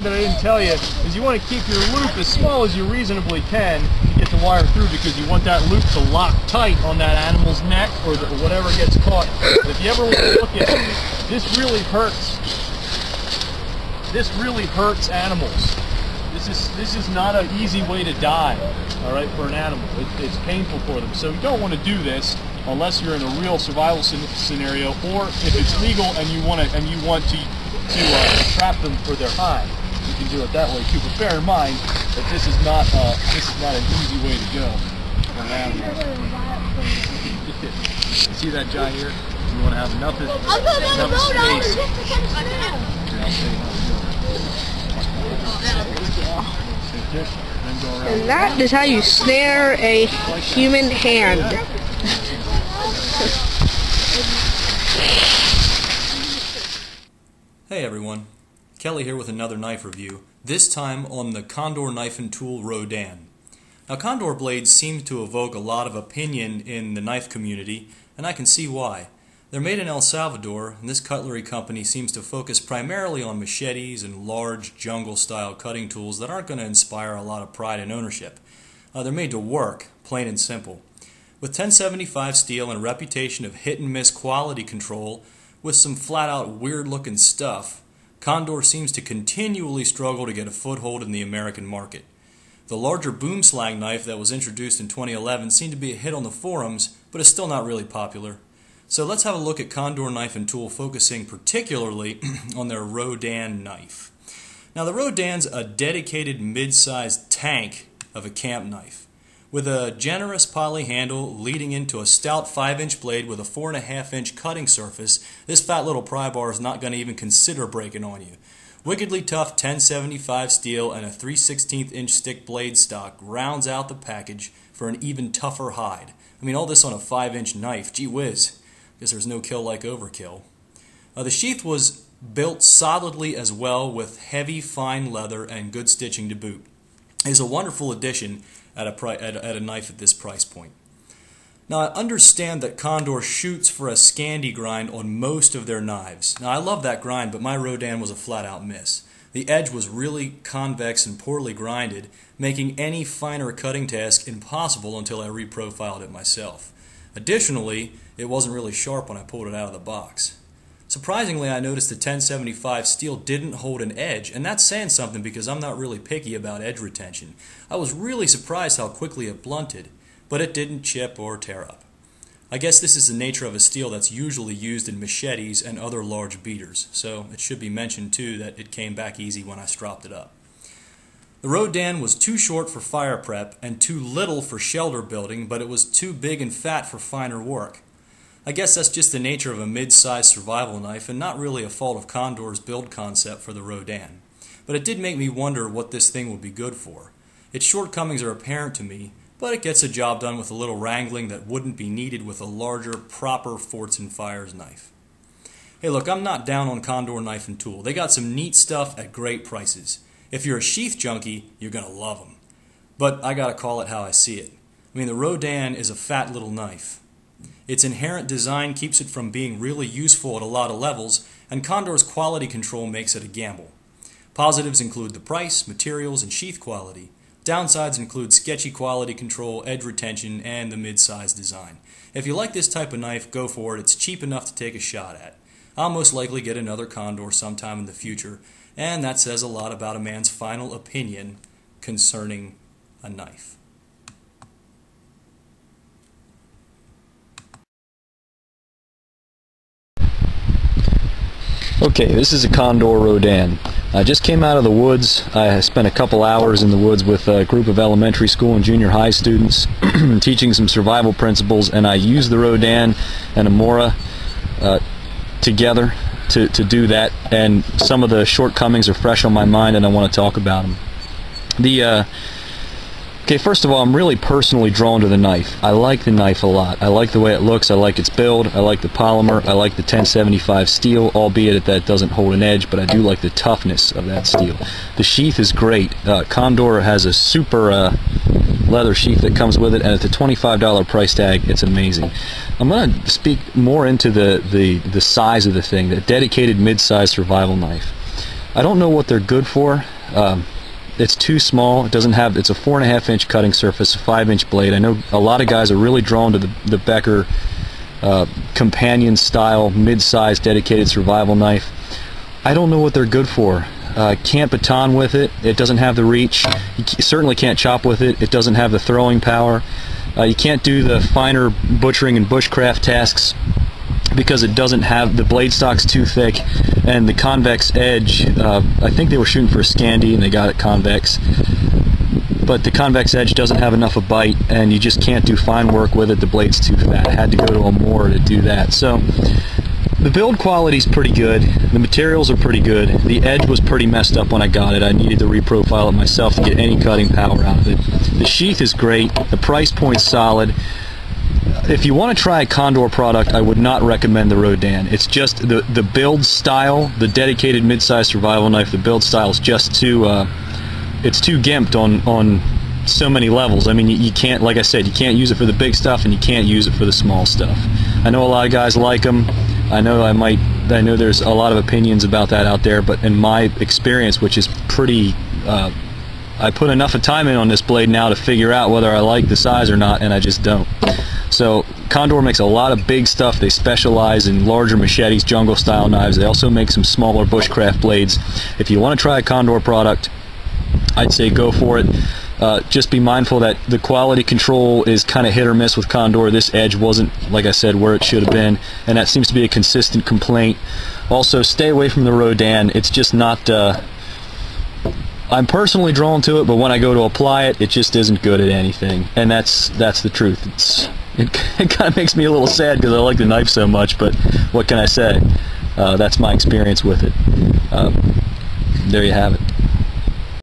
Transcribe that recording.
that I didn't tell you is you want to keep your loop as small as you reasonably can to get the wire through, because you want that loop to lock tight on that animal's neck or whatever gets caught. If you ever want to look at it, this really hurts. This really hurts animals. This is not an easy way to die, all right, for an animal. It's painful for them. So you don't want to do this unless you're in a real survival scenario, or if it's legal and you want to trap them for their hide. You can do it that way too. But bear in mind that this is not an easy way to go for an animal. You see that giant here? You want to have enough space. And that is how you snare a human hand. Hey everyone, Kelly here with another knife review, this time on the Condor knife and tool Rodan. Now Condor blades seem to evoke a lot of opinion in the knife community, and I can see why. They're made in El Salvador, and this cutlery company seems to focus primarily on machetes and large jungle-style cutting tools that aren't going to inspire a lot of pride and ownership. They're made to work, plain and simple. With 1075 steel and a reputation of hit-and-miss quality control, with some flat-out weird-looking stuff, Condor seems to continually struggle to get a foothold in the American market. The larger boom slang knife that was introduced in 2011 seemed to be a hit on the forums, but is still not really popular. So let's have a look at Condor knife and tool, focusing particularly on their Rodan knife. Now the Rodan's a dedicated mid-sized tank of a camp knife, with a generous poly handle leading into a stout 5-inch blade with a 4.5-inch cutting surface. This fat little pry bar is not going to even consider breaking on you. Wickedly tough 1075 steel and a 3/16" stick blade stock rounds out the package for an even tougher hide. I mean, all this on a 5-inch knife, gee whiz. Guess there's no kill like overkill. The sheath was built solidly as well, with heavy fine leather and good stitching to boot. It's a wonderful addition at a knife at this price point. Now I understand that Condor shoots for a Scandi grind on most of their knives. Now I love that grind, but my Rodan was a flat-out miss. The edge was really convex and poorly grinded, making any finer cutting task impossible until I reprofiled it myself. Additionally, it wasn't really sharp when I pulled it out of the box. Surprisingly, I noticed the 1075 steel didn't hold an edge, and that's saying something because I'm not really picky about edge retention. I was really surprised how quickly it blunted, but it didn't chip or tear up. I guess this is the nature of a steel that's usually used in machetes and other large beaters, so it should be mentioned too that it came back easy when I stropped it up. The Rodan was too short for fire prep and too little for shelter building, but it was too big and fat for finer work. I guess that's just the nature of a mid-sized survival knife and not really a fault of Condor's build concept for the Rodan. But it did make me wonder what this thing would be good for. Its shortcomings are apparent to me, but it gets the job done with a little wrangling that wouldn't be needed with a larger, proper Forts and Fires knife. Hey look, I'm not down on Condor knife and tool. They got some neat stuff at great prices. If you're a sheath junkie, you're going to love them. But I gotta call it how I see it. I mean, the Rodan is a fat little knife. Its inherent design keeps it from being really useful at a lot of levels, and Condor's quality control makes it a gamble. Positives include the price, materials, and sheath quality. Downsides include sketchy quality control, edge retention, and the mid-size design. If you like this type of knife, go for it. It's cheap enough to take a shot at. I'll most likely get another Condor sometime in the future, and that says a lot about a man's final opinion concerning a knife. Okay, this is a Condor Rodan. I just came out of the woods. I spent a couple hours in the woods with a group of elementary school and junior high students teaching some survival principles, and I used the Rodan and a Mora together to do that, and some of the shortcomings are fresh on my mind and I want to talk about them. Okay, first of all, I'm really personally drawn to the knife. I like the knife a lot. I like the way it looks, I like its build, I like the polymer, I like the 1075 steel, albeit that doesn't hold an edge, but I do like the toughness of that steel. The sheath is great. Condor has a super leather sheath that comes with it, and at the $25 price tag, it's amazing. I'm going to speak more into the size of the thing, the dedicated mid-size survival knife. I don't know what they're good for. It's too small. It doesn't have. It's a 4.5 inch cutting surface, a 5-inch blade. I know a lot of guys are really drawn to the Becker companion style, mid-sized, dedicated survival knife. I don't know what they're good for. Can't baton with it. It doesn't have the reach. You certainly can't chop with it. It doesn't have the throwing power. You can't do the finer butchering and bushcraft tasks because it doesn't have, the blade stock's too thick, and the convex edge, I think they were shooting for a Scandi and they got it convex, but the convex edge doesn't have enough of bite, and you just can't do fine work with it. The blade's too fat. I had to go to a Moore to do that. So the build quality's pretty good, the materials are pretty good, the edge was pretty messed up when I got it. I needed to reprofile it myself to get any cutting power out of it. The sheath is great, the price point's solid. If you want to try a Condor product, I would not recommend the Rodan. It's just the build style, the dedicated mid-sized survival knife, the build style is just too, it's too gimped on so many levels. I mean, you can't, like I said, you can't use it for the big stuff and you can't use it for the small stuff. I know a lot of guys like them. I know there's a lot of opinions about that out there, but in my experience, which is pretty, I put enough of time in on this blade now to figure out whether I like the size or not, and I just don't. So Condor makes a lot of big stuff. They specialize in larger machetes, jungle style knives. They also make some smaller bushcraft blades. If you want to try a Condor product, I'd say go for it. Just be mindful that the quality control is kind of hit or miss with Condor. This edge wasn't, like I said, where it should have been, and that seems to be a consistent complaint. Also, stay away from the Rodan. It's just not, I'm personally drawn to it, but when I go to apply it, it just isn't good at anything, and that's the truth. It kind of makes me a little sad because I like the knife so much, but what can I say? That's my experience with it. There you have it.